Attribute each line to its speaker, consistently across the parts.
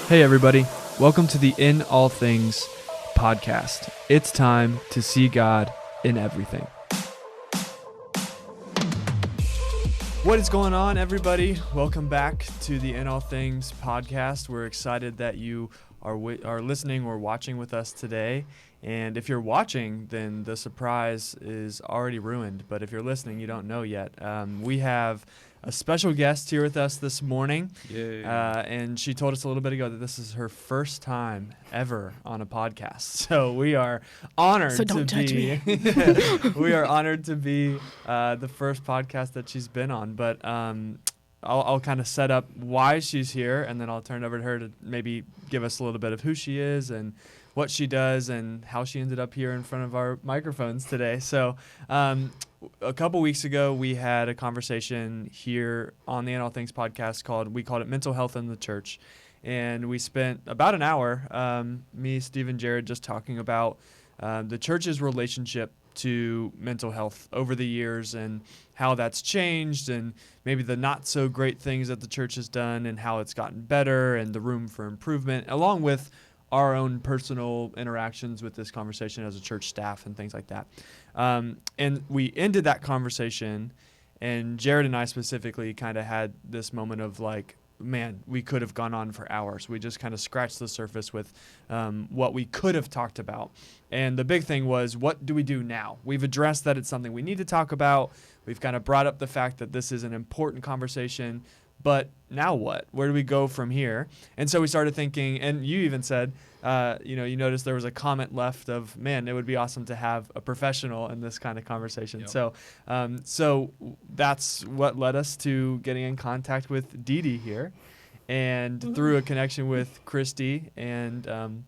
Speaker 1: Hey everybody, welcome to the In All Things podcast. It's time to see God in everything. What is going on, everybody? Welcome back to the In All Things podcast. We're excited that you are listening or watching with us today. And if you're watching, then the surprise is already ruined. But if you're listening, you don't know yet. We have a special guest here with us this morning. And she told us a little bit ago that this is her first time ever on a podcast. So we are honored
Speaker 2: so don't
Speaker 1: to
Speaker 2: judge
Speaker 1: be
Speaker 2: me.
Speaker 1: we are honored to be the first podcast that she's been on. But I'll kind of set up why she's here, and then I'll turn it over to her to maybe give us a little bit of who she is and what she does and how she ended up here in front of our microphones today. So a couple weeks ago, we had a conversation here on the In All Things podcast we called it Mental Health in the Church. And we spent about an hour, me, Steve, and Jared, just talking about the church's relationship to mental health over the years and how that's changed and maybe the not so great things that the church has done and how it's gotten better and the room for improvement, along with our own personal interactions with this conversation as a church staff and things like that. And we ended that conversation, and Jared and I specifically kind of had this moment of like, man, we could have gone on for hours. We just kind of scratched the surface with what we could have talked about. And the big thing was, what do we do now? We've addressed that it's something we need to talk about. We've kind of brought up the fact that this is an important conversation. But now what? Where do we go from here? And so we started thinking, and you even said, you noticed there was a comment left of, man, it would be awesome to have a professional in this kind of conversation. Yep. So that's what led us to getting in contact with Dee Dee here, and through a connection with Christy, and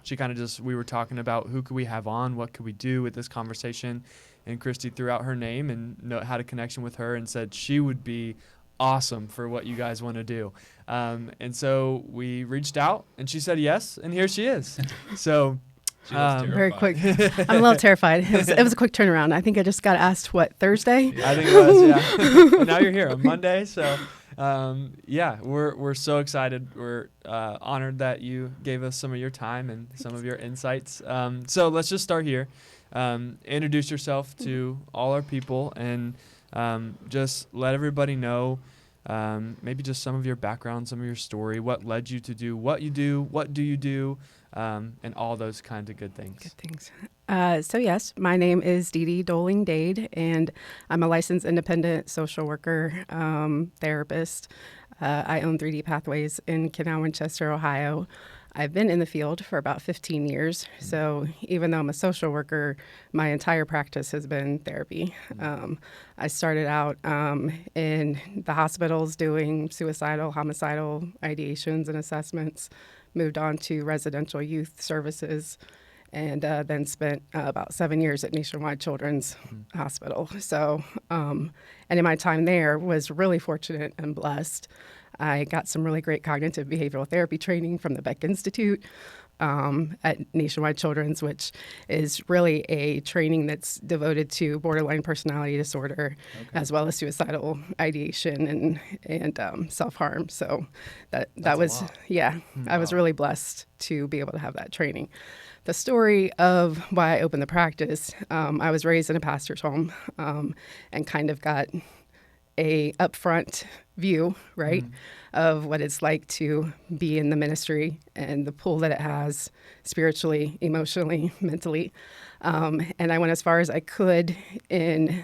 Speaker 1: she kind of we were talking about who could we have on, what could we do with this conversation, and Christy threw out her name and had a connection with her and said she would be awesome for what you guys want to do. And so we reached out and she said yes, and here she is. So
Speaker 2: very quick. I'm a little terrified. It was a quick turnaround. I think I just got asked, Thursday?
Speaker 1: I think it was, yeah. Now you're here on Monday. So we're so excited. We're honored that you gave us some of your time and some of your insights. So let's just start here. Introduce yourself to all our people and just let everybody know maybe just some of your background, some of your story, what led you to do what you do, what do you do, and all those kinds of good things.
Speaker 2: Good things. So yes, my name is Dee Dee Doling-Dade, and I'm a licensed independent social worker, therapist. I own 3D Pathways in Canal Winchester, Ohio. I've been in the field for about 15 years, so even though I'm a social worker, my entire practice has been therapy. I started out in the hospitals doing suicidal, homicidal ideations and assessments, moved on to residential youth services, and then spent about 7 years at Nationwide Children's Hospital. So, and in my time there, was really fortunate and blessed. I got some really great cognitive behavioral therapy training from the Beck Institute at Nationwide Children's, which is really a training that's devoted to borderline personality disorder, as well as suicidal ideation and self-harm. So that was, I was really blessed to be able to have that training. The story of why I opened the practice, I was raised in a pastor's home and kind of got a upfront view, right, of what it's like to be in the ministry and the pull that it has spiritually, emotionally, mentally. And I went as far as I could in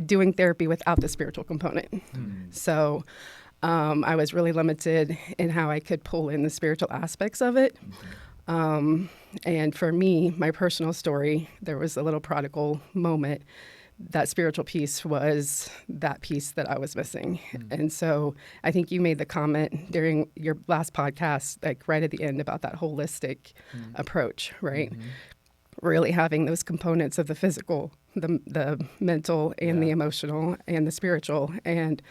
Speaker 2: doing therapy without the spiritual component. So I was really limited in how I could pull in the spiritual aspects of it. And for me, my personal story, there was a little prodigal moment. That spiritual piece was that piece that I was missing. And so I think you made the comment during your last podcast, like right at the end, about that holistic approach, right? Really having those components of the physical, the mental and the emotional and the spiritual. And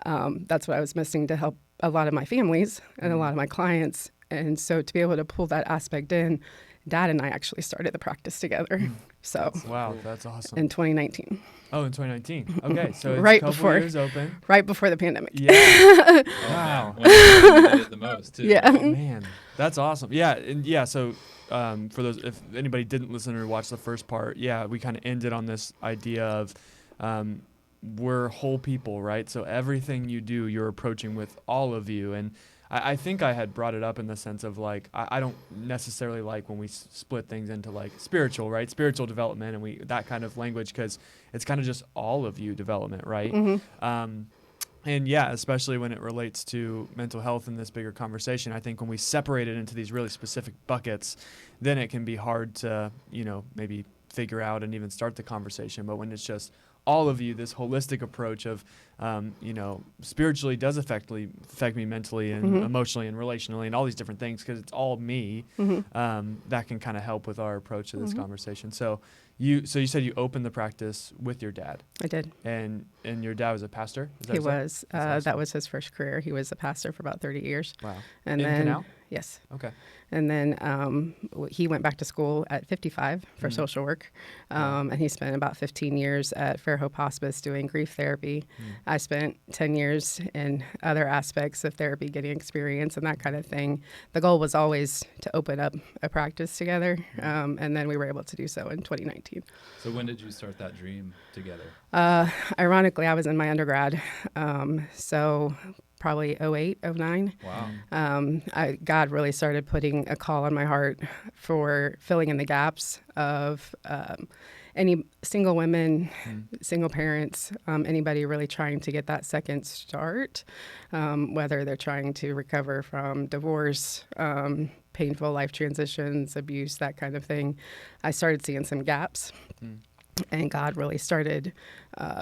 Speaker 2: that's what I was missing to help a lot of my families and a lot of my clients. And so to be able to pull that aspect in Dad and I actually started the practice together. So
Speaker 1: Wow, that's awesome.
Speaker 2: in 2019.
Speaker 1: Oh, in 2019. Okay, so it's
Speaker 2: Right
Speaker 1: a couple
Speaker 2: before-
Speaker 1: years open.
Speaker 2: Right before the pandemic.
Speaker 1: Yeah. Wow.
Speaker 3: When you did it the most, too.
Speaker 2: Yeah.
Speaker 1: Man, that's awesome. Yeah, and yeah. So, for those, if anybody didn't listen or watch the first part, yeah, we kind of ended on this idea of, we're whole people, right? So everything you do, you're approaching with all of you. And I think I had brought it up in the sense of like, I don't necessarily like when we split things into like spiritual, right? Spiritual development and that kind of language, because it's kind of just all of you development, right? And yeah, especially when it relates to mental health in this bigger conversation, I think when we separate it into these really specific buckets, then it can be hard to, maybe figure out and even start the conversation. But when it's just all of you, this holistic approach of, spiritually does affect me mentally and emotionally and relationally and all these different things, because it's all me, that can kind of help with our approach to this conversation. So you said you opened the practice with your dad.
Speaker 2: I did.
Speaker 1: And your dad was a pastor?
Speaker 2: He was. That was his first career. He was a pastor for about 30 years.
Speaker 1: Wow.
Speaker 2: And
Speaker 1: in
Speaker 2: then,
Speaker 1: Canal?
Speaker 2: Yes.
Speaker 1: Okay.
Speaker 2: And then he went back to school at 55 for social work. And he spent about 15 years at Fairhope Hospice doing grief therapy. I spent 10 years in other aspects of therapy, getting experience and that kind of thing. The goal was always to open up a practice together. And then we were able to do so in 2019.
Speaker 3: So when did you start that dream together?
Speaker 2: Ironically, I was in my undergrad. So probably 08, 09.
Speaker 3: Wow.
Speaker 2: God really started putting a call on my heart for filling in the gaps of any single women, single parents, anybody really trying to get that second start, whether they're trying to recover from divorce, painful life transitions, abuse, that kind of thing. I started seeing some gaps. And God really started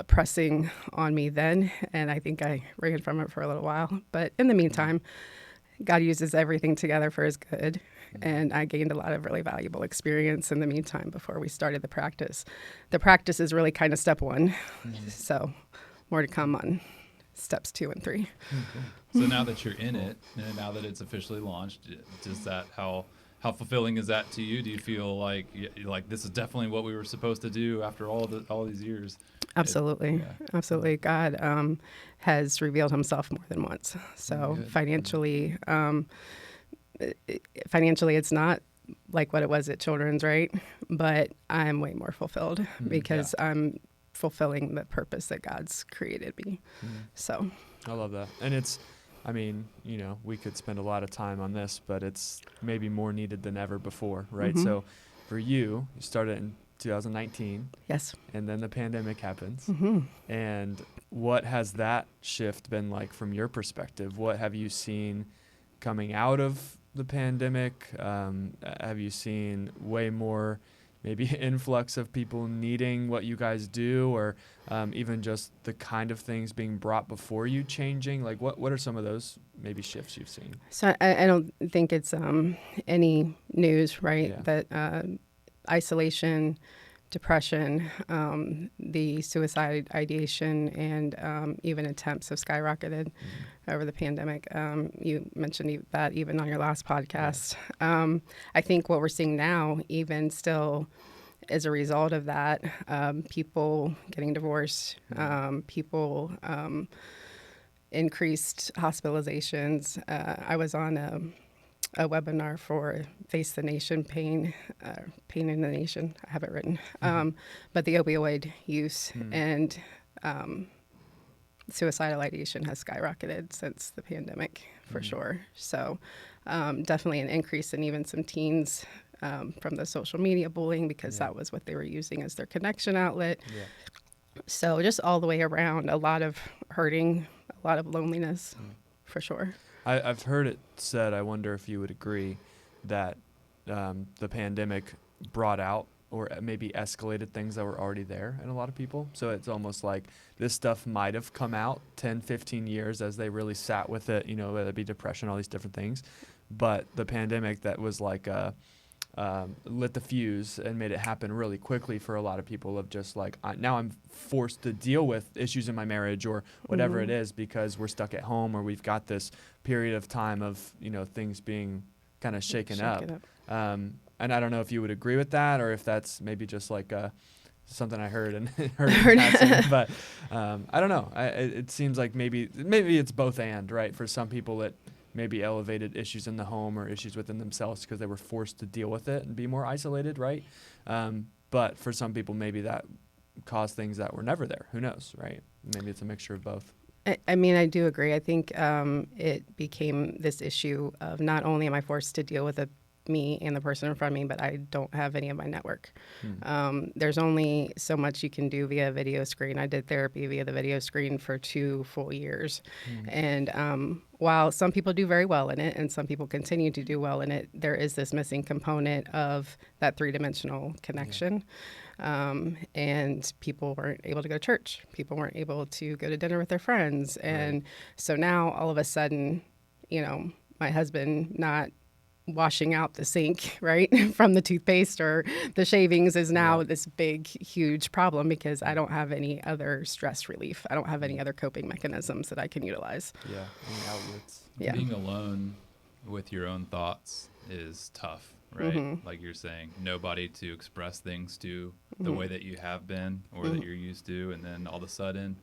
Speaker 2: pressing on me then, and I think I ran from it for a little while. But in the meantime, God uses everything together for his good, and I gained a lot of really valuable experience in the meantime before we started the practice. The practice is really kind of step one, so more to come on steps 2 and 3.
Speaker 3: So now that you're in it, and now that it's officially launched, does that how fulfilling is that to you? Do you feel like this is definitely what we were supposed to do after all these years?
Speaker 2: Absolutely. Absolutely. God has revealed himself more than once. So financially, it's not like what it was at Children's, right? But I'm way more fulfilled because I'm fulfilling the purpose that God's created me. So
Speaker 1: I love that. And we could spend a lot of time on this, but it's maybe more needed than ever before, right? So for you started in 2019.
Speaker 2: Yes.
Speaker 1: And then the pandemic happens. And what has that shift been like from your perspective? What have you seen coming out of the pandemic? Have you seen way more maybe influx of people needing what you guys do, or even just the kind of things being brought before you changing? Like what are some of those maybe shifts you've seen?
Speaker 2: So I don't think it's any news, right?
Speaker 1: Yeah.
Speaker 2: That isolation, depression, the suicide ideation, and even attempts have skyrocketed over the pandemic. You mentioned that even on your last podcast. I think what we're seeing now, even still, as a result of that, people getting divorced, people increased hospitalizations. I was on a webinar for Face the Nation, Pain in the Nation. I have it written. But the opioid use and suicidal ideation has skyrocketed since the pandemic, for sure. So definitely an increase in even some teens from the social media bullying, because that was what they were using as their connection outlet. So just all the way around, a lot of hurting, a lot of loneliness, for sure.
Speaker 1: I've heard it said, I wonder if you would agree, that the pandemic brought out or maybe escalated things that were already there in a lot of people. So it's almost like this stuff might have come out 10, 15 years as they really sat with it, whether it be depression, all these different things. But the pandemic, that was like lit the fuse and made it happen really quickly for a lot of people, of just like, now I'm forced to deal with issues in my marriage or whatever it is, because we're stuck at home, or we've got this period of time of, things being kind of shaken
Speaker 2: Shake
Speaker 1: up.
Speaker 2: it up.
Speaker 1: And I don't know if you would agree with that, or if that's maybe just like something I heard and heard in passing. But I don't know. It seems like maybe it's both and, right? For some people, it maybe elevated issues in the home or issues within themselves because they were forced to deal with it and be more isolated, right? But for some people, maybe that caused things that were never there. Who knows, right? Maybe it's a mixture of both.
Speaker 2: I mean, I do agree. I think it became this issue of not only am I forced to deal with me and the person in front of me, but I don't have any of my network. There's only so much you can do via video screen. I did therapy via the video screen for 2 full years. And while some people do very well in it and some people continue to do well in it, there is this missing component of that 3-dimensional connection. And people weren't able to go to church. People weren't able to go to dinner with their friends. And so now all of a sudden, my husband not washing out the sink, right, from the toothpaste or the shavings is now this big, huge problem because I don't have any other stress relief. I don't have any other coping mechanisms that I can utilize.
Speaker 1: Yeah, any outlets.
Speaker 2: Yeah.
Speaker 3: Being alone with your own thoughts is tough, right? Like you're saying, nobody to express things to the way that you have been or that you're used to, and then all of a sudden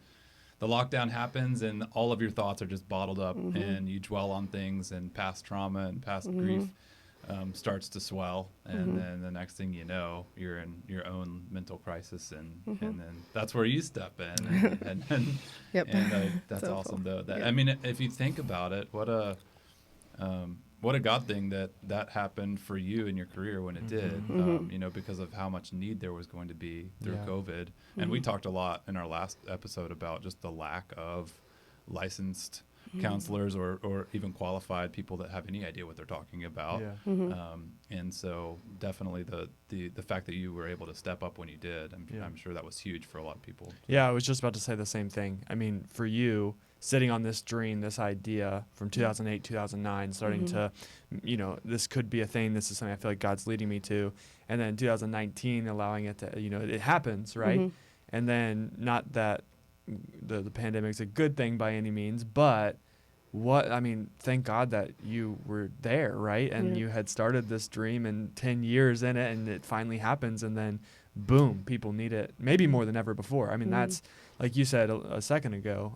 Speaker 3: the lockdown happens and all of your thoughts are just bottled up and you dwell on things, and past trauma and past grief starts to swell, and then the next thing you know, you're in your own mental crisis, and then that's where you step in, and that's
Speaker 2: So
Speaker 3: awesome
Speaker 2: cool.
Speaker 3: though. That,
Speaker 2: Yeah.
Speaker 3: I mean, if you think about it, what a God thing that happened for you in your career when it did, because of how much need there was going to be through COVID. And we talked a lot in our last episode about just the lack of licensed counselors or even qualified people that have any idea what they're talking about. And so definitely the fact that you were able to step up when you did, I'm sure that was huge for a lot of people.
Speaker 1: Yeah, I was just about to say the same thing. I mean, for you, sitting on this dream, this idea from 2008, 2009, starting to, this could be a thing. This is something I feel like God's leading me to. And then 2019, allowing it to, it happens, right? And then not that the pandemic's a good thing by any means, but thank God that you were there, right? And you had started this dream and 10 years in it, and it finally happens, and then boom, people need it maybe more than ever before. I mean, that's, like you said a second ago,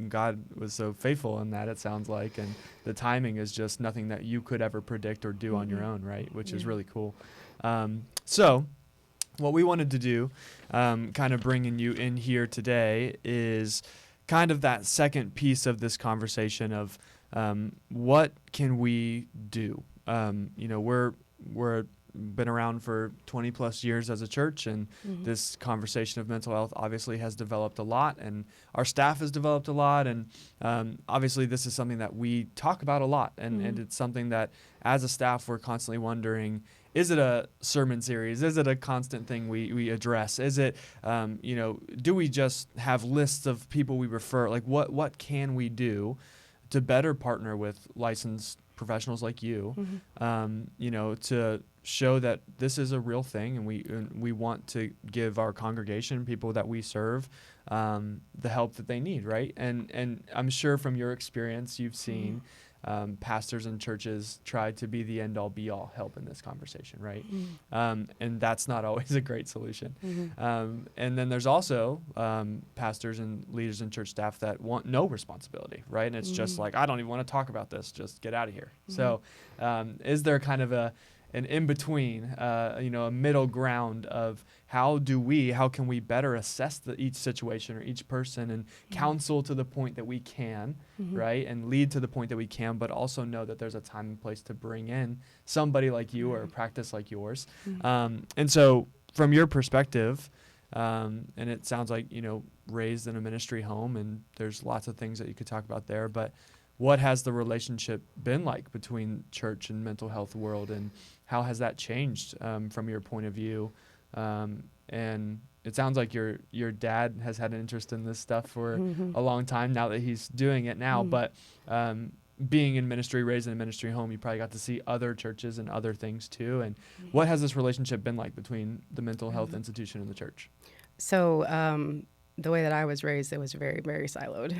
Speaker 1: God was so faithful in that, it sounds like, and the timing is just nothing that you could ever predict or do on your own, right? Which is really cool. So what we wanted to do, kind of bringing you in here today, is kind of that second piece of this conversation of what can we do? We're been around for 20 plus years as a church, and this conversation of mental health obviously has developed a lot, and our staff has developed a lot, and obviously this is something that we talk about a lot, and it's something that as a staff we're constantly wondering, is it a sermon series? Is it a constant thing we address? Is it, do we just have lists of people we refer? Like what can we do to better partner with licensed professionals like you, to show that this is a real thing, and we want to give our congregation, people that we serve, the help that they need, right? And I'm sure from your experience, you've seen pastors and churches try to be the end-all be-all help in this conversation, right? And that's not always a great solution. And then there's also pastors and leaders and church staff that want no responsibility, right? And it's just like, I don't even want to talk about this, just get out of here. So is there kind of an in-between, a middle ground of how can we better assess each situation or each person and counsel to the point that we can, right? And lead to the point that we can, but also know that there's a time and place to bring in somebody like you or a practice like yours. And so from your perspective, and it sounds like, raised in a ministry home, and there's lots of things that you could talk about there, but what has the relationship been like between church and mental health world, and how has that changed from your point of view? And it sounds like your dad has had an interest in this stuff for a long time now that he's doing it now, but being in ministry, raised in a ministry home, you probably got to see other churches and other things too. And what has this relationship been like between the mental health institution and the church?
Speaker 2: So the way that I was raised, it was very, very siloed.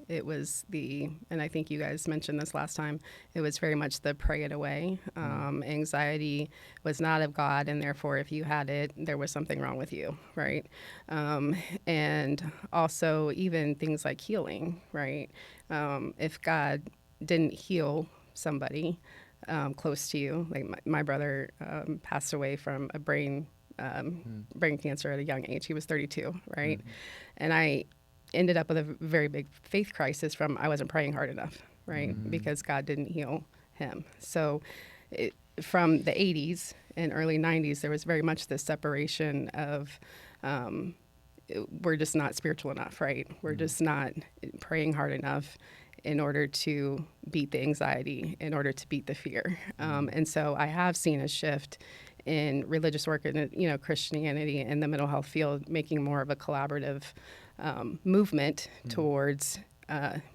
Speaker 2: It was and I think you guys mentioned this last time, it was very much the pray it away. Anxiety was not of God, and therefore if you had it, there was something wrong with you, right? And also even things like healing, right? If God didn't heal somebody close to you, like my brother passed away from a brain cancer at a young age. He was 32, right? And I ended up with a very big faith crisis from I wasn't praying hard enough, right? Because God didn't heal him. So from the 80s and early 90s, there was very much this separation of we're just not spiritual enough, right? We're just not praying hard enough in order to beat the anxiety, in order to beat the fear. And so I have seen a shift in religious work and, Christianity and the mental health field, making more of a collaborative movement towards,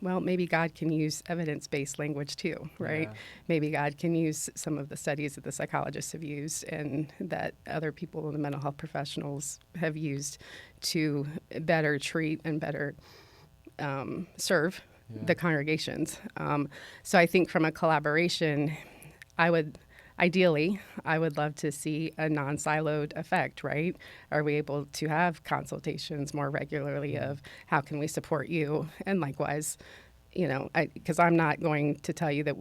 Speaker 2: maybe God can use evidence-based language too, right? Yeah. Maybe God can use some of the studies that the psychologists have used and that other people in the mental health professionals have used to better treat and better serve the congregations. So I think from a collaboration, Ideally, I would love to see a non-siloed effect, right? Are we able to have consultations more regularly of how can we support you? And likewise, because I'm not going to tell you that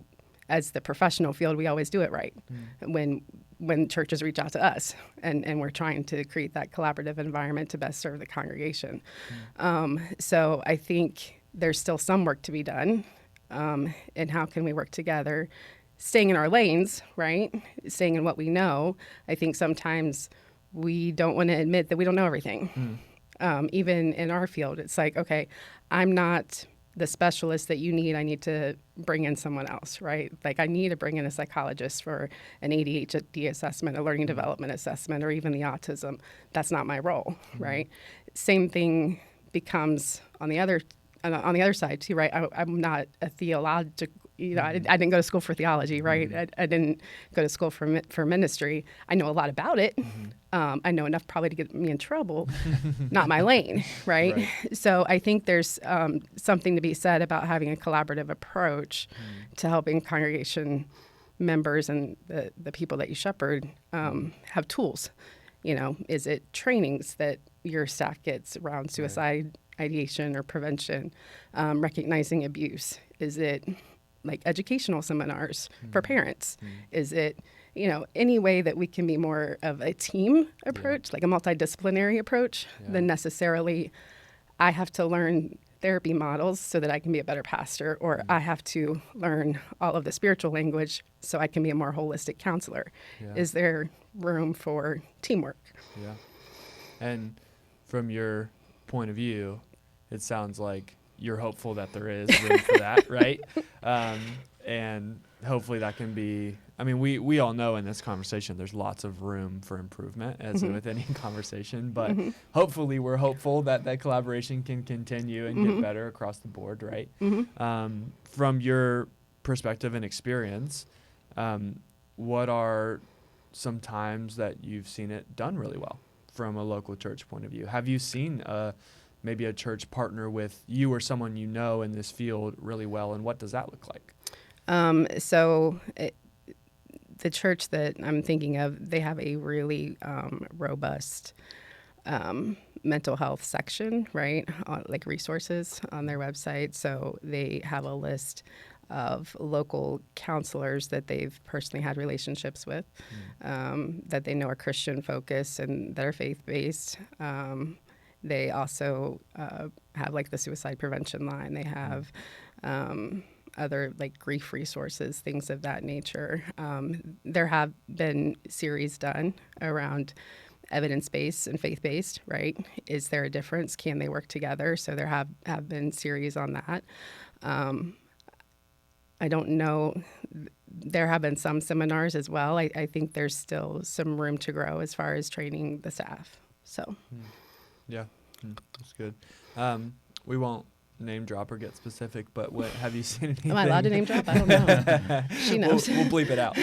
Speaker 2: as the professional field, we always do it right when churches reach out to us and we're trying to create that collaborative environment to best serve the congregation. So I think there's still some work to be done. And how can we work together? Staying in our lanes, right? Staying in what we know. I think sometimes we don't want to admit that we don't know everything. Even in our field, it's like, okay, I'm not the specialist that you need. I need to bring in someone else, right? Like I need to bring in a psychologist for an ADHD assessment, a learning development assessment, or even the autism. That's not my role, right? Same thing becomes on the other side too, right? I'm not a theological. I didn't go to school for theology, right? I didn't go to school for ministry. I know a lot about it. I know enough probably to get me in trouble. Not my lane, right? So I think there's something to be said about having a collaborative approach to helping congregation members and the people that you shepherd have tools. Is it trainings that your staff gets around suicide ideation or prevention, recognizing abuse? Is it like educational seminars for parents? Is it, any way that we can be more of a team approach, like a multidisciplinary approach than necessarily I have to learn therapy models so that I can be a better pastor, or I have to learn all of the spiritual language so I can be a more holistic counselor. Is there room for teamwork?
Speaker 1: Yeah. And from your point of view, it sounds like you're hopeful that there is room for that, right? And hopefully that can be, we all know in this conversation there's lots of room for improvement, as with any conversation, but hopefully we're hopeful that that collaboration can continue and get better across the board, right? From your perspective and experience, what are some times that you've seen it done really well from a local church point of view? Have you seen maybe a church partner with you or someone you know in this field really well, and what does that look like?
Speaker 2: The church that I'm thinking of, they have a really robust mental health section, right? Like resources on their website. So they have a list of local counselors that they've personally had relationships with, that they know are Christian focused and that are faith-based. They also have like the suicide prevention line. They have other like grief resources, things of that nature. There have been series done around evidence-based and faith-based, right? Is there a difference? Can they work together? So there have been series on that. I don't know. There have been some seminars as well. I think there's still some room to grow as far as training the staff. So.
Speaker 1: Yeah, that's good. We won't name drop or get specific, but what have you seen anything?
Speaker 2: Am I allowed to name drop? I don't know. She knows.
Speaker 1: We'll bleep it out.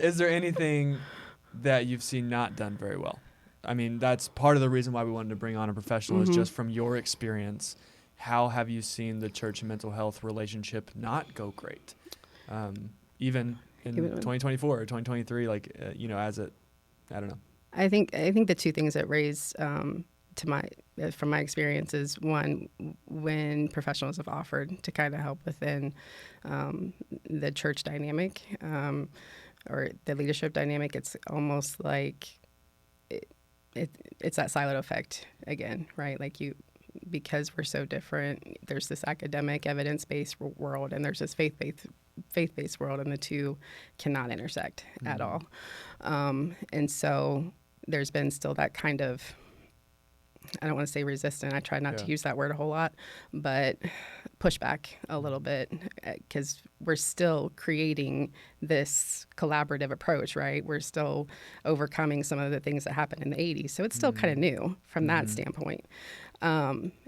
Speaker 1: Is there anything that you've seen not done very well I mean, that's part of the reason why we wanted to bring on a professional is just from your experience. How have you seen the church and mental health relationship not go great? Even in 2024 or 2023, like, as it, I don't know.
Speaker 2: I think the two things that raise from my experience is one, when professionals have offered to kind of help within the church dynamic or the leadership dynamic, it's almost like it's that siloed effect again, right? Like because we're so different, there's this academic evidence-based world and there's this faith-based world, and the two cannot intersect at all. And so there's been still that kind of, I don't want to say resistant, I try not to use that word a whole lot, but pushback a little bit, because we're still creating this collaborative approach, right? We're still overcoming some of the things that happened in the 80s. So it's still kind of new from that standpoint.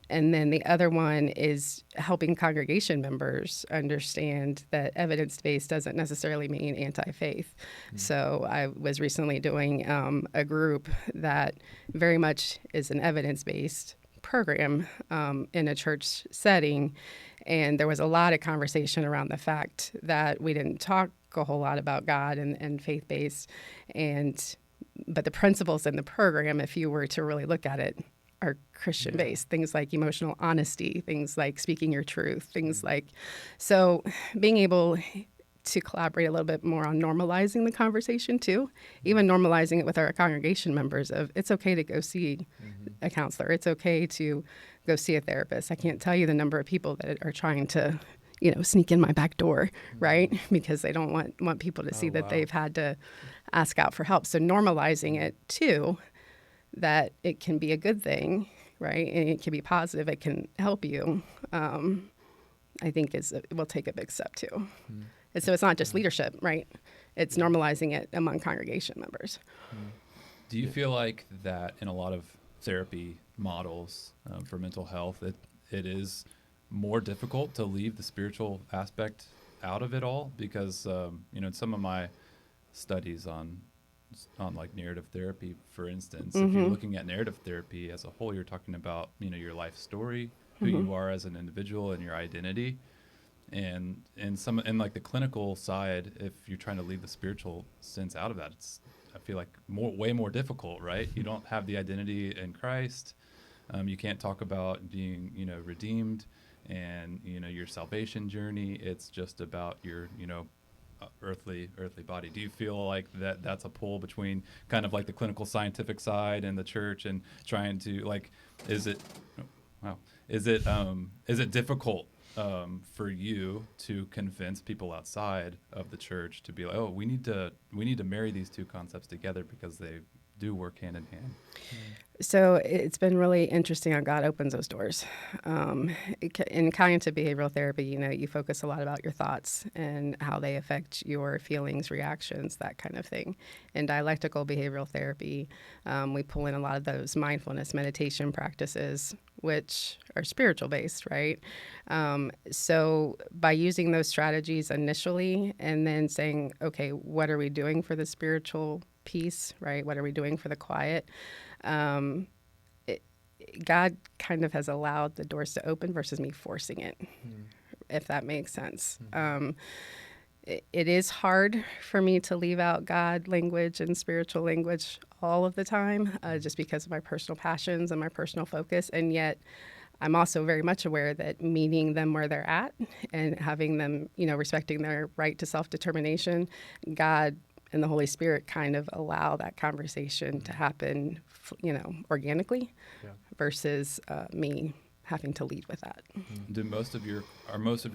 Speaker 2: And then the other one is helping congregation members understand that evidence-based doesn't necessarily mean anti-faith. So I was recently doing a group that very much is an evidence-based program in a church setting. And there was a lot of conversation around the fact that we didn't talk a whole lot about God and faith-based. But the principles in the program, if you were to really look at it, are Christian-based. Things like emotional honesty, things like speaking your truth, things like, so being able to collaborate a little bit more on normalizing the conversation too, even normalizing it with our congregation members of it's okay to go see a counselor. It's okay to go see a therapist. I can't tell you the number of people that are trying to, sneak in my back door, right? Because they don't want people to see that they've had to ask out for help. So normalizing it too, that it can be a good thing, right? And it can be positive. It can help you. I think will take a big step too. And so it's not just leadership, right? It's normalizing it among congregation members.
Speaker 3: Do you feel like that in a lot of therapy models for mental health, it is more difficult to leave the spiritual aspect out of it all? Because, in some of my studies on like narrative therapy, for instance, if you're looking at narrative therapy as a whole, you're talking about, your life story, who you are as an individual and your identity. And like the clinical side, if you're trying to leave the spiritual sense out of that, I feel like way more difficult, right? You don't have the identity in Christ. You can't talk about being, redeemed and, your salvation journey. It's just about your, earthly body. Do you feel like that's a pull between kind of like the clinical scientific side and the church, and trying to is it difficult for you to convince people outside of the church to be like, oh, we need to marry these two concepts together because they do work hand in hand?
Speaker 2: So it's been really interesting how God opens those doors. In cognitive behavioral therapy, you focus a lot about your thoughts and how they affect your feelings, reactions, that kind of thing. In dialectical behavioral therapy, we pull in a lot of those mindfulness meditation practices, which are spiritual based, right? So by using those strategies initially and then saying, okay, what are we doing for the spiritual piece, right? What are we doing for the quiet? God kind of has allowed the doors to open versus me forcing it, if that makes sense. It is hard for me to leave out God language and spiritual language all of the time, just because of my personal passions and my personal focus. And yet I'm also very much aware that meeting them where they're at and having them, respecting their right to self-determination, God and the Holy Spirit kind of allow that conversation to happen, organically, versus me having to lead with that.
Speaker 3: Do most of your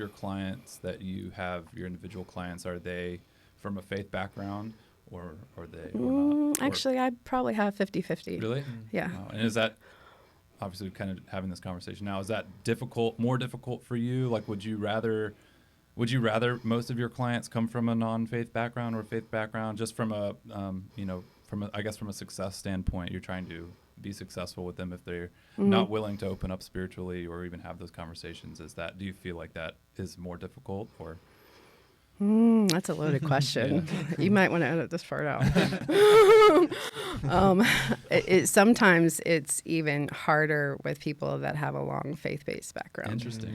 Speaker 3: clients that you have, your individual clients, are they from a faith background or are they or not?
Speaker 2: Actually, I probably have 50-50.
Speaker 3: Really?
Speaker 2: Yeah.
Speaker 3: Wow. And is that, obviously kind of having this conversation now, is that more difficult for you? Like, would you rather most of your clients come from a non-faith background or faith background? Just from a, from a success standpoint, you're trying to be successful with them if they're not willing to open up spiritually or even have those conversations. Do you feel like that is more difficult, or?
Speaker 2: That's a loaded question. You might want to edit this part out. Sometimes it's even harder with people that have a long faith-based background.
Speaker 3: Interesting.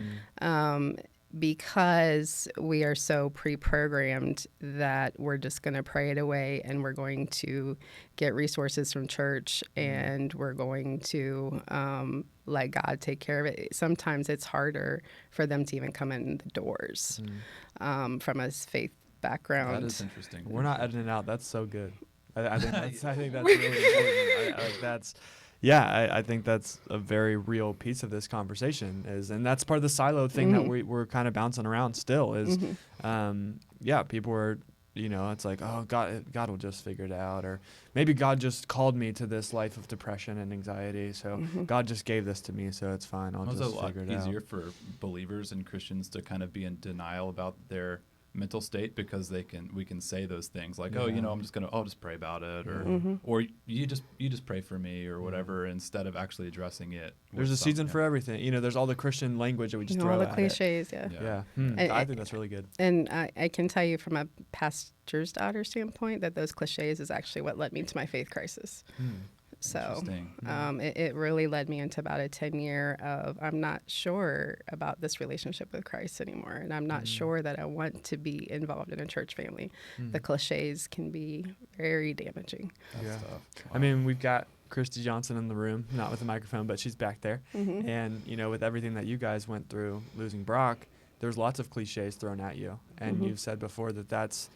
Speaker 2: Because we are so pre-programmed that we're just going to pray it away, and we're going to get resources from church, and we're going to let God take care of it. Sometimes it's harder for them to even come in the doors from a faith background.
Speaker 3: That is interesting.
Speaker 1: We're not editing it out. That's so good. I think that's really important. I think that's a very real piece of this conversation and that's part of the silo thing that we're kind of bouncing around still is, people are, it's like, oh, God will just figure it out. Or maybe God just called me to this life of depression and anxiety. So God just gave this to me. So it's fine. I'll just figure it out.
Speaker 3: It's a lot easier for believers and Christians to kind of be in denial about their mental state because we can say those things like, I'll just pray about it, or you just pray for me or whatever, instead of actually addressing it.
Speaker 1: There's a season for everything. There's all the Christian language that we just throw
Speaker 2: all the
Speaker 1: at
Speaker 2: cliches.
Speaker 1: Yeah. I think that's really good.
Speaker 2: And I can tell you from a pastor's daughter standpoint that those cliches is actually what led me to my faith crisis. So it really led me into about a 10-year of I'm not sure about this relationship with Christ anymore, and I'm not sure that I want to be involved in a church family. The cliches can be very damaging.
Speaker 3: That's tough. Wow.
Speaker 1: I mean, we've got Christy Johnson in the room, not with a microphone, but she's back there. And, with everything that you guys went through losing Brock, there's lots of cliches thrown at you. And you've said before that that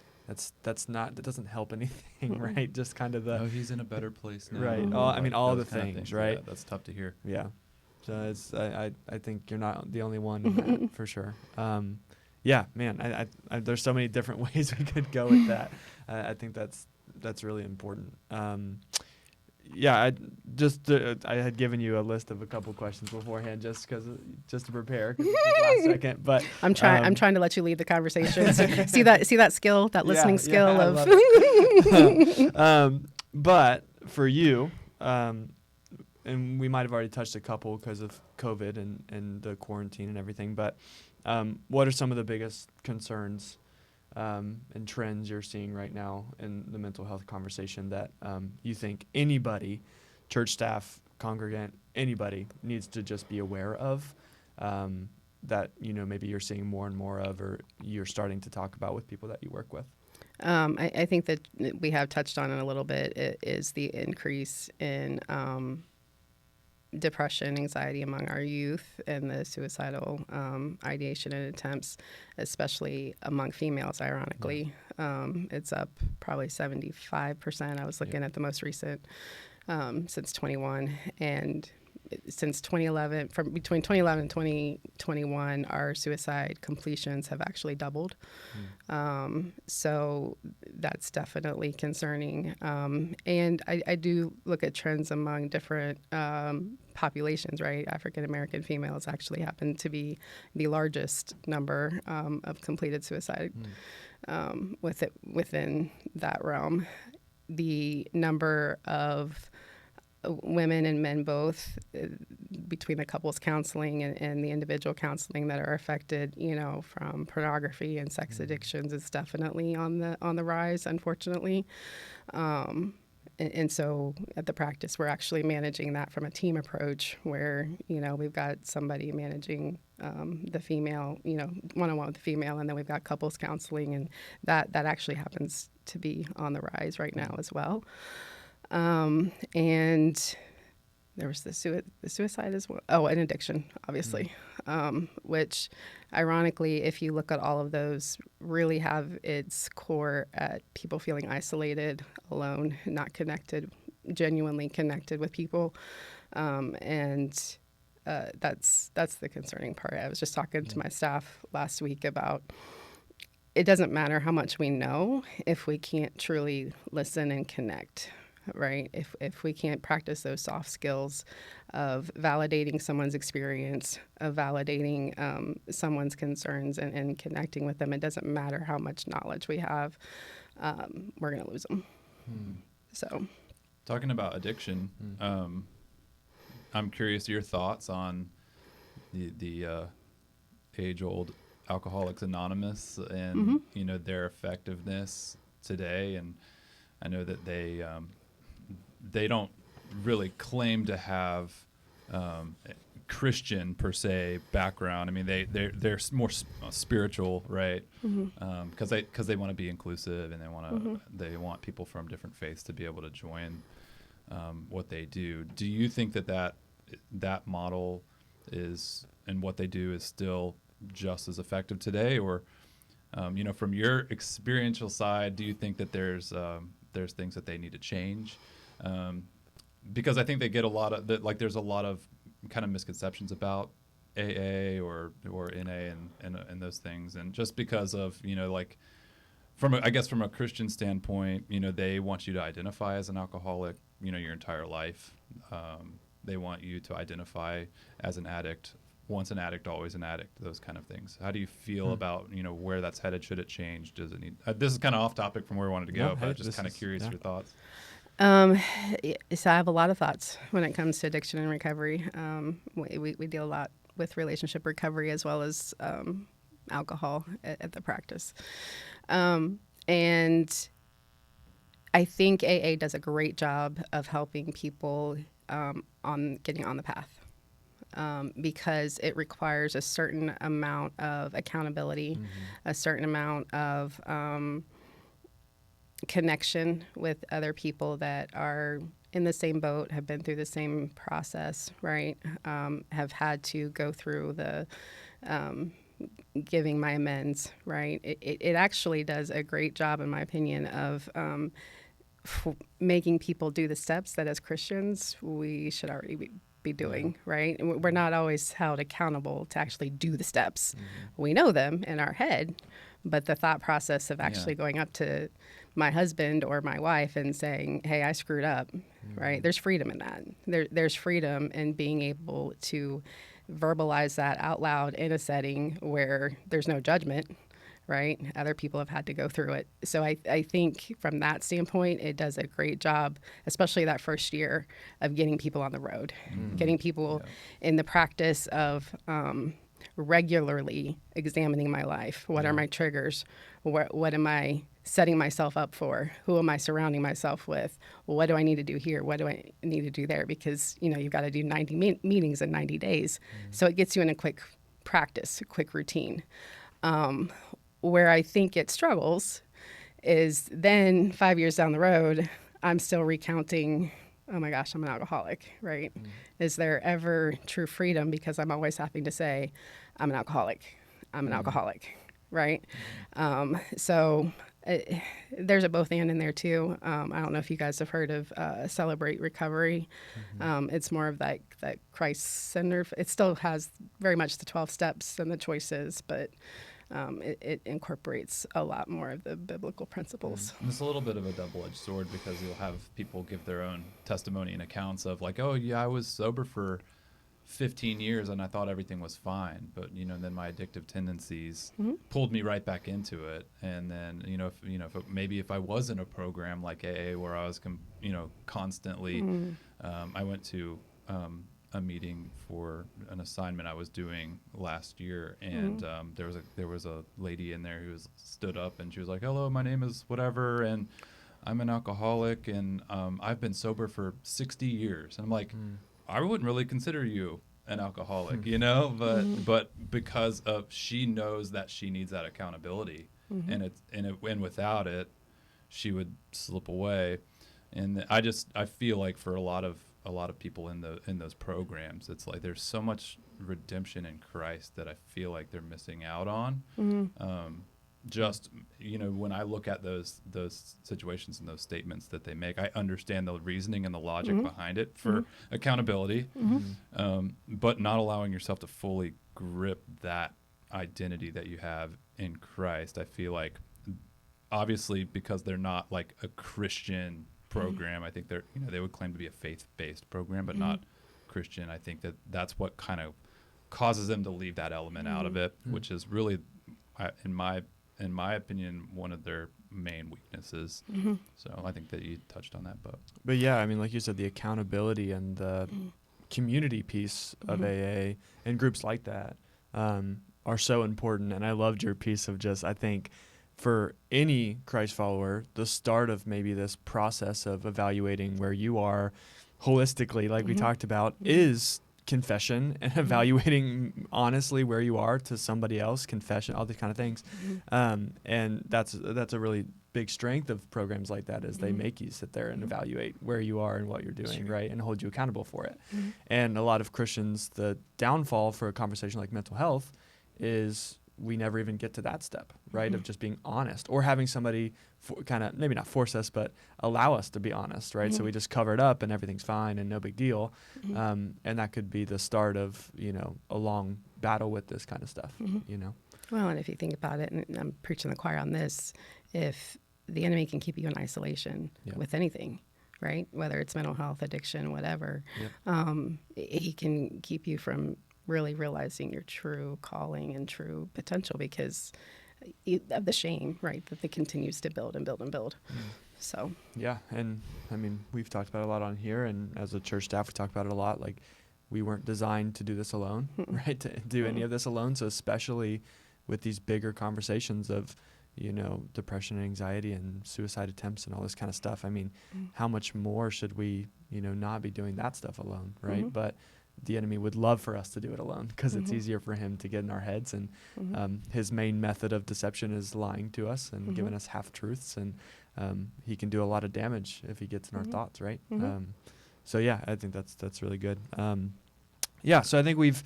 Speaker 1: doesn't help anything, right? Just kind of
Speaker 3: he's in a better place now.
Speaker 1: Right. All the things, right?
Speaker 3: Yeah, that's tough to hear.
Speaker 1: Yeah. So I think you're not the only one in that, for sure. Man, I there's so many different ways we could go with that. I think that's really important. I had given you a list of a couple questions beforehand just to prepare 'cause it's last second. But
Speaker 2: I'm trying to let you lead the conversation. So see that skill, that listening skill of.
Speaker 1: But for you, and we might have already touched a couple because of COVID and the quarantine and everything. But what are some of the biggest concerns and trends you're seeing right now in the mental health conversation that you think anybody, church staff, congregant, anybody needs to just be aware of that, maybe you're seeing more and more of, or you're starting to talk about with people that you work with?
Speaker 2: I think that we have touched on it a little bit. It is the increase in depression, anxiety among our youth, and the suicidal ideation and attempts, especially among females, ironically. It's up probably 75%. I was looking at the most recent since 21. And since 2011, from between 2011 and 2021, our suicide completions have actually doubled. So that's definitely concerning. And I do look at trends among different populations, right? African American females actually happen to be the largest number of completed suicide within that realm. The number of women and men both, between the couples counseling and the individual counseling that are affected, from pornography and sex addictions, is definitely on the rise, unfortunately. And so at the practice, we're actually managing that from a team approach where, we've got somebody managing the female, one-on-one with the female, and then we've got couples counseling, and that actually happens to be on the rise right now as well. And there was the suicide as well. Oh, and addiction, obviously, which ironically, if you look at all of those, really have its core at people feeling isolated, alone, not connected, genuinely connected with people. And that's the concerning part. I was just talking to my staff last week about it doesn't matter how much we know if we can't truly listen and connect. Right? If we can't practice those soft skills of validating someone's experience, of validating someone's concerns and connecting with them, it doesn't matter how much knowledge we have, we're going to lose them. So,
Speaker 3: talking about addiction, I'm curious your thoughts on the age-old Alcoholics Anonymous and you know, their effectiveness today, and I know that they don't really claim to have Christian per se background. I mean, they're more spiritual, right? Because they want to be inclusive, and they want people from different faiths to be able to join what they do. Do you think that model is, and what they do is still just as effective today, or you know, from your experiential side, do you think that there's things that they need to change? Because I think they get a lot of like there's a lot of kind of misconceptions about AA or NA and those things, and just because of, you know, like from a Christian standpoint, you know, they want you to identify as an alcoholic, you know, your entire life. They want you to identify as an addict. Once an addict, always an addict, those kind of things. How do you feel about, you know, where that's headed? Should it change? Does it need, this is kind of off topic from where we wanted to go, but just kind of curious your thoughts.
Speaker 2: So I have a lot of thoughts when it comes to addiction and recovery. We deal a lot with relationship recovery as well as alcohol at the practice. And I think AA does a great job of helping people on getting on the path. Because it requires a certain amount of accountability, a certain amount of connection with other people that are in the same boat, have been through the same process, right? Have had to go through the giving my amends, right? It actually does a great job, in my opinion, of making people do the steps that as Christians we should already be doing, right? And we're not always held accountable to actually do the steps. We know them in our head, but the thought process of actually going up to my husband or my wife and saying, hey, I screwed up, right? There's freedom in that. There's freedom in being able to verbalize that out loud in a setting where there's no judgment, right? Other people have had to go through it. So I think from that standpoint, it does a great job, especially that first year, of getting people on the road, getting people in the practice of regularly examining my life. What are my triggers? What am I setting myself up for? Who am I surrounding myself with? What do I need to do here? What do I need to do there? Because, you know, you've got to do 90 meetings in 90 days. So it gets you in a quick practice, a quick routine. Where I think it struggles is then 5 years down the road, I'm still recounting, oh my gosh, I'm an alcoholic, right? Is there ever true freedom? Because I'm always having to say, I'm an alcoholic, right? So there's a both and in there too. I don't know if you guys have heard of Celebrate Recovery. It's more of that Christ-centered. It still has very much the 12 steps and the choices, but it incorporates a lot more of the biblical principles.
Speaker 3: And it's a little bit of a double-edged sword, because you'll have people give their own testimony and accounts of like, oh yeah, I was sober for 15 years and I thought everything was fine, but you know, then my addictive tendencies pulled me right back into it. And then maybe if I was in a program like AA where I was constantly I went to a meeting for an assignment I was doing last year, and there was a lady in there who stood up and she was like, hello, my name is whatever, and I'm an alcoholic, and I've been sober for 60 years. And I'm like, I wouldn't really consider you an alcoholic, you know, but because of, she knows that she needs that accountability, and without it, she would slip away. And I feel like for a lot of people in those programs, it's like there's so much redemption in Christ that I feel like they're missing out on. Just, you know, when I look at those situations and those statements that they make, I understand the reasoning and the logic behind it for accountability, but not allowing yourself to fully grip that identity that you have in Christ. I feel like, obviously, because they're not like a Christian program, I think they would claim to be a faith-based program, but not Christian. I think that's what kind of causes them to leave that element out of it, which is really, in my opinion, one of their main weaknesses. So I think that you touched on that,
Speaker 1: but yeah, I mean, like you said, the accountability and the community piece of AA and groups like that are so important. And I loved your piece of just, I think, for any Christ follower, the start of maybe this process of evaluating where you are holistically, like we talked about, is confession and evaluating honestly where you are to somebody else, confession, all these kind of things. And that's a really big strength of programs like that, is they make you sit there and evaluate where you are and what you're doing, right, and hold you accountable for it. And a lot of Christians, the downfall for a conversation like mental health is we never even get to that step, right, of just being honest, or having somebody kind of maybe not force us, but allow us to be honest, right? So we just cover it up and everything's fine and no big deal. And that could be the start of, a long battle with this kind of stuff,
Speaker 2: Well, and if you think about it, and I'm preaching the choir on this, if the enemy can keep you in isolation with anything, right, whether it's mental health, addiction, whatever, he can keep you from really realizing your true calling and true potential because of the shame, right, that continues to build and build and build. So
Speaker 1: yeah, and I mean, we've talked about it a lot on here, and as a church staff we talk about it a lot. Like, we weren't designed to do this alone, right, to do any of this alone. So especially with these bigger conversations of depression and anxiety and suicide attempts and all this kind of stuff, I mean, how much more should we not be doing that stuff alone, right? But the enemy would love for us to do it alone because it's easier for him to get in our heads. And his main method of deception is lying to us and giving us half-truths. And he can do a lot of damage if he gets in our thoughts, right? So, yeah, I think that's really good. So I think we've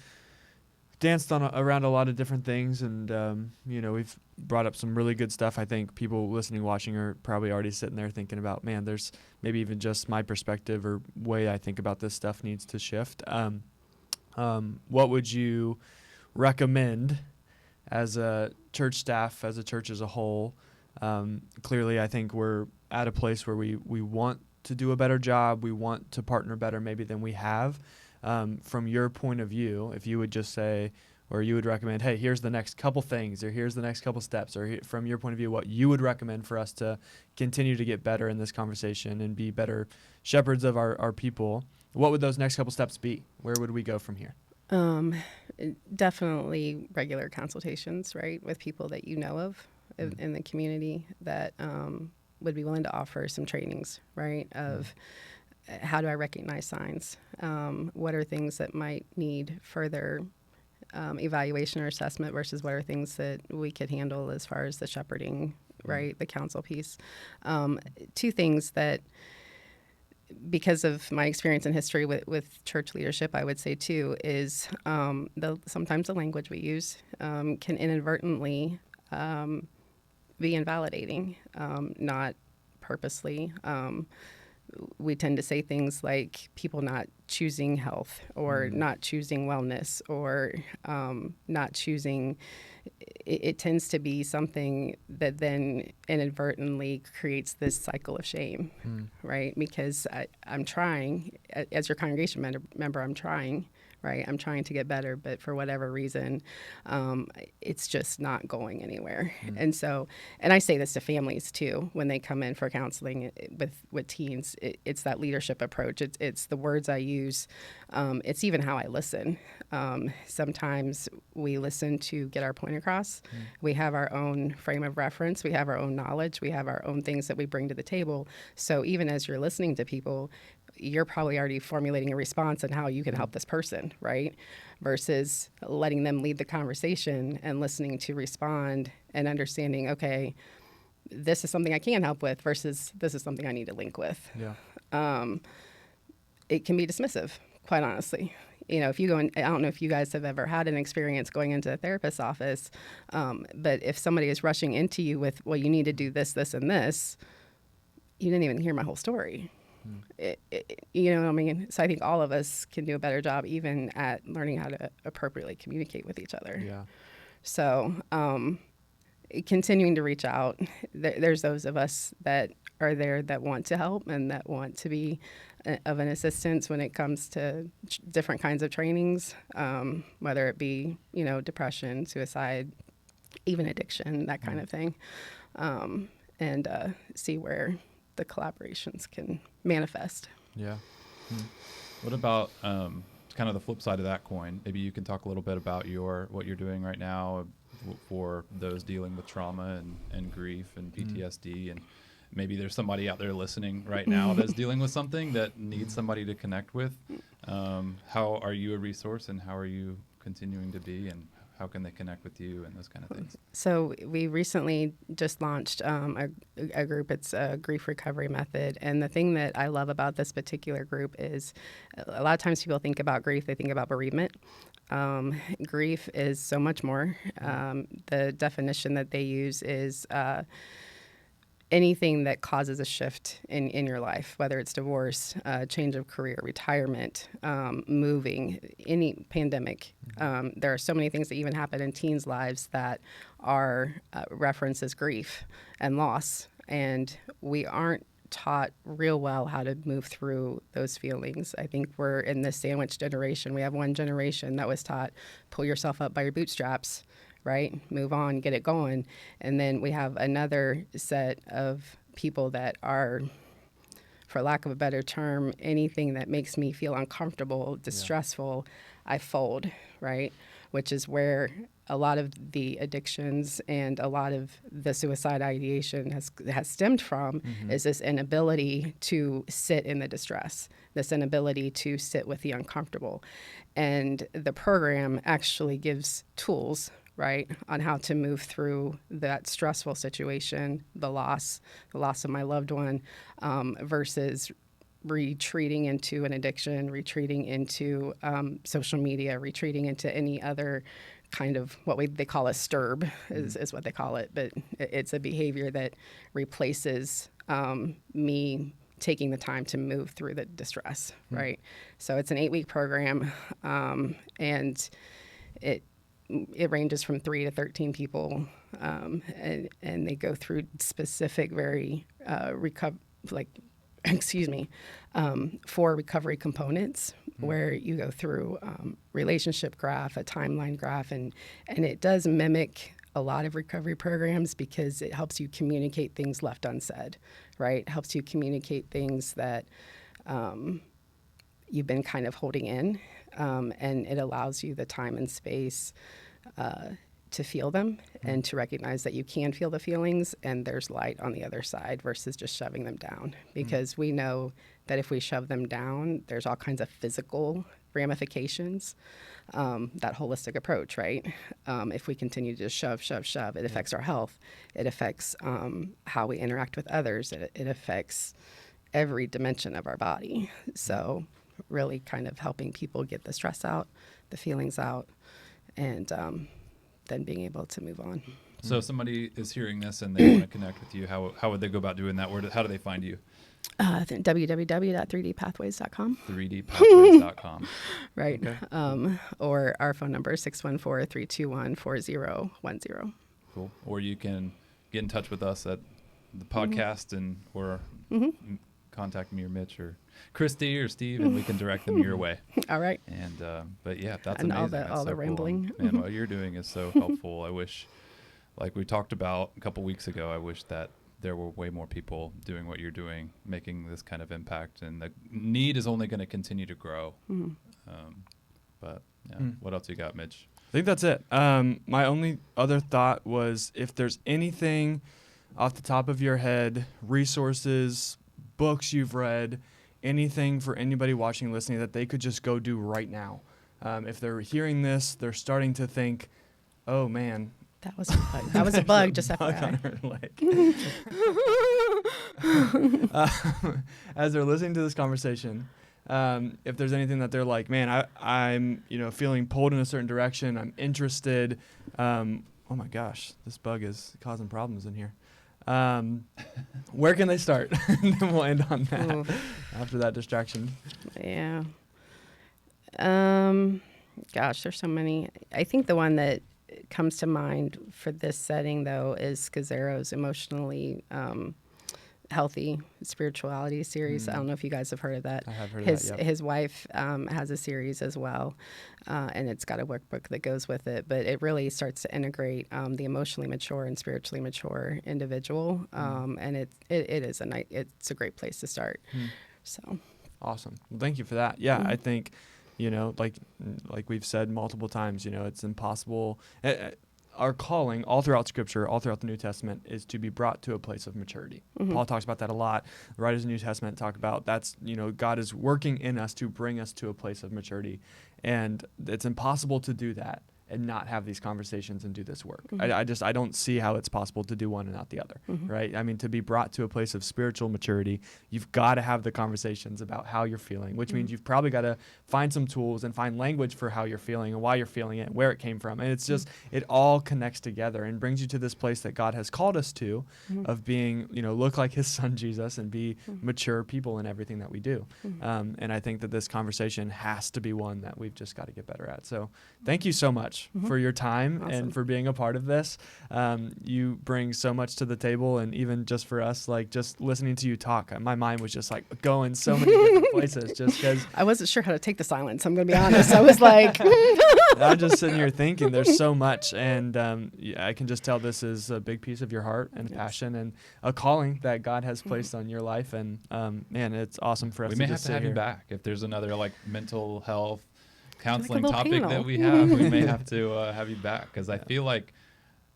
Speaker 1: danced around a lot of different things. And, we've brought up some really good stuff. I think people listening, watching are probably already sitting there thinking about, man, there's maybe even just my perspective or way I think about this stuff needs to shift. What would you recommend as a church staff, as a church as a whole? Clearly, I think we're at a place where we want to do a better job. We want to partner better maybe than we have. From your point of view, if you would just say, or you would recommend, hey, here's the next couple things, or here's the next couple steps, or from your point of view, what you would recommend for us to continue to get better in this conversation and be better shepherds of our people, what would those next couple steps be? Where would we go from here?
Speaker 2: Definitely regular consultations, right, with people that you know of in the community that would be willing to offer some trainings, right, of how do I recognize signs? What are things that might need further evaluation or assessment versus what are things that we could handle as far as the shepherding, right, the counsel piece. Two things that, because of my experience in history with church leadership, I would say too, is sometimes the language we use can inadvertently be invalidating, not purposely. We tend to say things like people not choosing health or not choosing wellness or not choosing. It tends to be something that then inadvertently creates this cycle of shame, right? Because I'm trying, as your congregation member, I'm trying, right? I'm trying to get better, but for whatever reason, it's just not going anywhere. And so, and I say this to families too, when they come in for counseling with teens, it's that leadership approach. It's the words I use. It's even how I listen. Sometimes we listen to get our point across. We have our own frame of reference. We have our own knowledge. We have our own things that we bring to the table. So even as you're listening to people, you're probably already formulating a response on how you can help this person, right? Versus letting them lead the conversation and listening to respond and understanding, okay, this is something I can help with versus this is something I need to link with.
Speaker 1: Yeah.
Speaker 2: It can be dismissive, quite honestly. If you go in, I don't know if you guys have ever had an experience going into a therapist's office, but if somebody is rushing into you with, well, you need to do this, this, and this, you didn't even hear my whole story. You know what I mean? So I think all of us can do a better job even at learning how to appropriately communicate with each other.
Speaker 1: Yeah.
Speaker 2: So continuing to reach out. There's those of us that are there that want to help and that want to be of an assistance when it comes to different kinds of trainings, whether it be, depression, suicide, even addiction, that kind of thing, and see where the collaborations can manifest.
Speaker 1: Yeah.
Speaker 3: What about kind of the flip side of that coin, maybe you can talk a little bit about what you're doing right now for those dealing with trauma and grief and PTSD, and maybe there's somebody out there listening right now that's dealing with something that needs somebody to connect with. How are you a resource, and how are you continuing to be, and how can they connect with you and those kind of things?
Speaker 2: So we recently just launched a group. It's a grief recovery method. And the thing that I love about this particular group is a lot of times people think about grief, they think about bereavement. Grief is so much more. The definition that they use is anything that causes a shift in your life, whether it's divorce, change of career, retirement, moving, any pandemic. There are so many things that even happen in teens' lives that are referenced as grief and loss. And we aren't taught real well how to move through those feelings. I think we're in this sandwich generation. We have one generation that was taught, pull yourself up by your bootstraps, right? Move on, get it going. And then we have another set of people that are, for lack of a better term, anything that makes me feel uncomfortable, distressful, I fold, right? Which is where a lot of the addictions and a lot of the suicide ideation has stemmed from, is this inability to sit in the distress, this inability to sit with the uncomfortable. And the program actually gives tools, right, on how to move through that stressful situation, the loss of my loved one, versus retreating into an addiction, retreating into social media, retreating into any other kind of they call a stirb is what they call it. But it's a behavior that replaces me taking the time to move through the distress, right? So it's an 8-week program, and it ranges from 3 to 13 people, and they go through specific, very 4 recovery components where you go through relationship graph, a timeline graph, and it does mimic a lot of recovery programs because it helps you communicate things left unsaid, right? It helps you communicate things that you've been kind of holding in, and it allows you the time and space to feel them and to recognize that you can feel the feelings and there's light on the other side versus just shoving them down. Because we know that if we shove them down, there's all kinds of physical ramifications, that holistic approach, right? If we continue to just shove, it affects our health. It affects how we interact with others. It affects every dimension of our body. So really kind of helping people get the stress out, the feelings out, and then being able to move on.
Speaker 3: So if somebody is hearing this and they want to connect with you, how would they go about doing that? How do they find you?
Speaker 2: www.3dpathways.com.
Speaker 3: 3dpathways.com.
Speaker 2: Right.
Speaker 3: Okay.
Speaker 2: Or our phone number is 614-321-4010.
Speaker 3: Cool. Or you can get in touch with us at the podcast or contact me or Mitch or Christy or Steve, and we can direct them your way.
Speaker 2: All right.
Speaker 3: And but yeah, that's
Speaker 2: and
Speaker 3: amazing.
Speaker 2: all the rambling.
Speaker 3: Cool. Man, what you're doing is so helpful. I wish, like we talked about a couple weeks ago, I wish that there were way more people doing what you're doing, making this kind of impact, and the need is only going to continue to grow. But yeah, what else you got, Mitch?
Speaker 1: I think that's it. My only other thought was if there's anything off the top of your head, resources, books you've read, anything for anybody watching, listening that they could just go do right now. If they're hearing this, they're starting to think, oh man,
Speaker 2: that was a bug. That was a bug, just FYI.
Speaker 1: As they're listening to this conversation, if there's anything that they're like, man, I'm feeling pulled in a certain direction, I'm interested. Oh my gosh, this bug is causing problems in here. Where can they start? And then we'll end on that after that distraction.
Speaker 2: Yeah. Gosh, there's so many. I think the one that comes to mind for this setting, though, is Scazzero's Emotionally Healthy Spirituality series. I don't know if you guys have heard of that.
Speaker 1: I have heard of that,
Speaker 2: His wife has a series as well, and it's got a workbook that goes with it. But it really starts to integrate the emotionally mature and spiritually mature individual, and it's a great place to start. So
Speaker 1: awesome. Well, thank you for that. Yeah, I think like we've said multiple times, it's impossible. Our calling all throughout Scripture, all throughout the New Testament, is to be brought to a place of maturity. Paul talks about that a lot. The writers of the New Testament talk about that's, God is working in us to bring us to a place of maturity. And it's impossible to do that and not have these conversations and do this work. I don't see how it's possible to do one and not the other, right? I mean, to be brought to a place of spiritual maturity, you've got to have the conversations about how you're feeling, which means you've probably got to find some tools and find language for how you're feeling and why you're feeling it and where it came from. And it's just, it all connects together and brings you to this place that God has called us to of being, look like his son Jesus and be mature people in everything that we do. And I think that this conversation has to be one that we've just got to get better at. So thank you so much for your time and for being a part of this. You bring so much to the table, and even just for us, like just listening to you talk, my mind was just like going so many different places just because
Speaker 2: I wasn't sure how to take the silence. I'm going to be honest. I was like,
Speaker 1: I'm just sitting here thinking there's so much, and I can just tell this is a big piece of your heart and passion and a calling that God has placed on your life. And man, it's awesome for us.
Speaker 3: We may have to have you back if there's another like mental health counseling topic panel that we have. We may have to have you back, because I feel like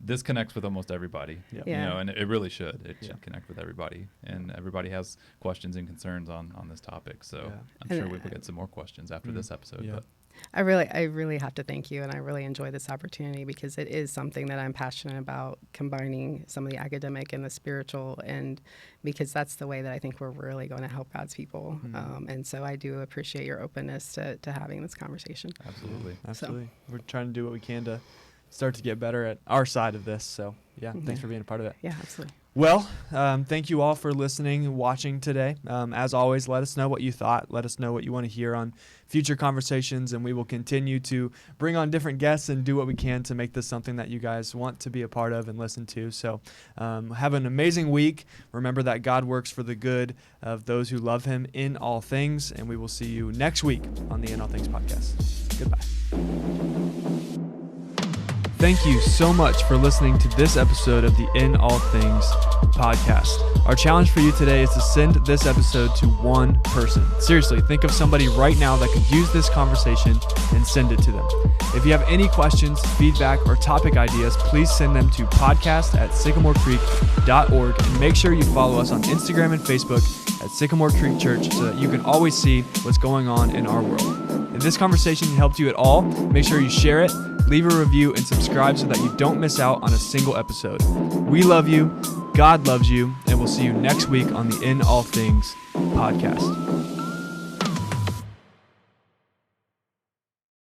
Speaker 3: this connects with almost everybody. And it really should. It should connect with everybody, and everybody has questions and concerns on this topic. So I'm sure we will get some more questions after this episode. But
Speaker 2: I really have to thank you, and I really enjoy this opportunity because it is something that I'm passionate about, combining some of the academic and the spiritual, and because that's the way that I think we're really going to help God's people. And so I do appreciate your openness to having this conversation.
Speaker 3: Absolutely.
Speaker 1: So. We're trying to do what we can to start to get better at our side of this. So thanks for being a part of it.
Speaker 2: Yeah, absolutely.
Speaker 1: Well, thank you all for listening and watching today. As always, let us know what you thought. Let us know what you want to hear on future conversations, and we will continue to bring on different guests and do what we can to make this something that you guys want to be a part of and listen to. So have an amazing week. Remember that God works for the good of those who love him in all things, and we will see you next week on the In All Things podcast. Goodbye. Thank you so much for listening to this episode of the In All Things podcast. Our challenge for you today is to send this episode to one person. Seriously, think of somebody right now that could use this conversation and send it to them. If you have any questions, feedback, or topic ideas, please send them to podcast@sycamorecreek.org, and make sure you follow us on Instagram and Facebook at Sycamore Creek Church so that you can always see what's going on in our world. If this conversation helped you at all, make sure you share it, leave a review, and subscribe so that you don't miss out on a single episode. We love you, God loves you, and we'll see you next week on the In All Things podcast.